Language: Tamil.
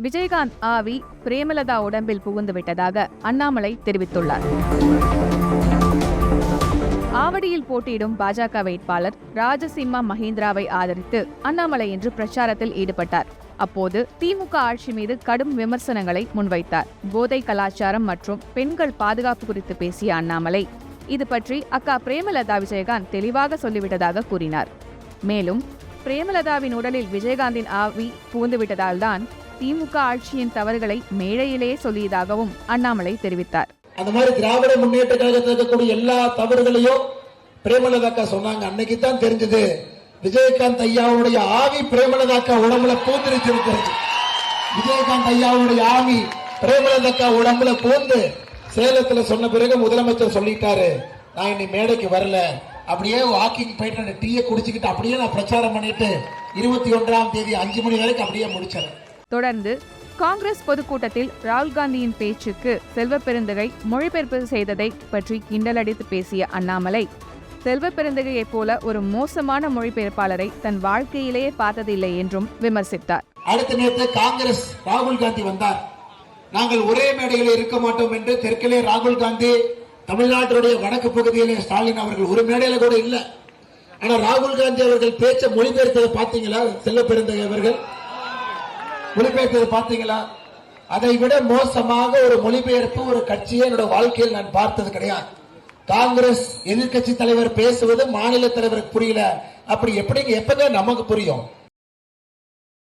விஜயகாந்த் ஆவி பிரேமலதா உடம்பில் புகுந்து விட்டதாக அண்ணாமலை தெரிவித்துள்ளார். ஆவடியில் போட்டியிடும் பாஜக வேட்பாளர் ராஜசிம்மா மஹிந்திராவை ஆதரித்து அண்ணாமலை இன்று பிரச்சாரத்தில் ஈடுபட்டார். அப்போது திமுக ஆட்சி மீது கடும் விமர்சனங்களை முன்வைத்தார். போதை கலாச்சாரம் மற்றும் பெண்கள் பாதுகாப்பு குறித்து பேசிய அண்ணாமலை இது பற்றி அக்கா பிரேமலதா விஜயகாந்த் தெளிவாக சொல்லிவிட்டதாக கூறினார். மேலும் பிரேமலதாவின் உடலில் விஜயகாந்தின் ஆவி புகுந்துவிட்டதால்தான் திமுக ஆட்சியின் தவறுகளை மேடையிலேயே சொல்லியதாகவும் அண்ணாமலை தெரிவித்தார். அந்த மாதிரி திராவிட முன்னேற்ற கழகத்தில் இருக்கக்கூடிய எல்லா தவறுகளையும் பிரேமலதாக்கா சொன்னாங்க. அன்னைக்கு தான் தெரிஞ்சது விஜயகாந்த் ஐயாவுடைய ஆவி பிரேமலதாக்கா உடம்புல பூந்திருச்சிருக்கிறது. விஜயகாந்த் ஐயாவுடைய ஆவி பிரேமலதாக்கா உடம்புல பூந்து சேலத்துல சொன்ன பிறகு முதலமைச்சர் சொல்லிட்டாரு, நான் இன்னி மேடைக்கு வரல, அப்படியே வாக்கிங் போயிட்டு டீயை குடிச்சுக்கிட்டு அப்படியே நான் பிரச்சாரம் பண்ணிட்டு 21ஆம் தேதி 5 மணி வரைக்கும் அப்படியே முடிச்சேன். தொடர்ந்து காங்கிரஸ் பொதுக்கூட்டத்தில் ராகுல் காந்தியின் பேச்சுக்கு செல்வ பெருந்தகை மொழிபெயர்ப்பு செய்ததை பற்றி கிண்டலடித்து பேசிய அண்ணாமலை செல்வ பெருந்தகையைப் போல ஒரு மோசமான மொழிபெயர்ப்பாளரை தன் வாழ்க்கையிலேயே பார்த்ததில்லை என்றும் விமர்சித்தார். அடுத்த நேரத்தை காங்கிரஸ் ராகுல் காந்தி வந்தார். நாங்கள் ஒரே மேடையில் இருக்க மாட்டோம் என்று தெற்கிலே ராகுல் காந்தி, தமிழ்நாட்டினுடைய வடக்கு பகுதியிலே ஸ்டாலின் அவர்கள் ஒரு மேடையில கூட இல்ல. ஆனா ராகுல் காந்தி அவர்கள் பேச்ச மொழிபெயர்த்ததை பாத்தீங்களா? செல்வ பெருந்தகை அவர்கள் மொழிபெயர்த்ததை பாத்தீங்களா? அதை விட மோசமாக ஒரு மொழிபெயர்ப்பு ஒரு கட்சியை என்னோட வாழ்க்கையில் நான் பார்த்தது கிடையாது. காங்கிரஸ் எதிர்கட்சி தலைவர் பேசுவது மாநில தலைவருக்கு புரியல, அப்படி எப்படிங்க எப்பங்க நமக்கு புரியும்?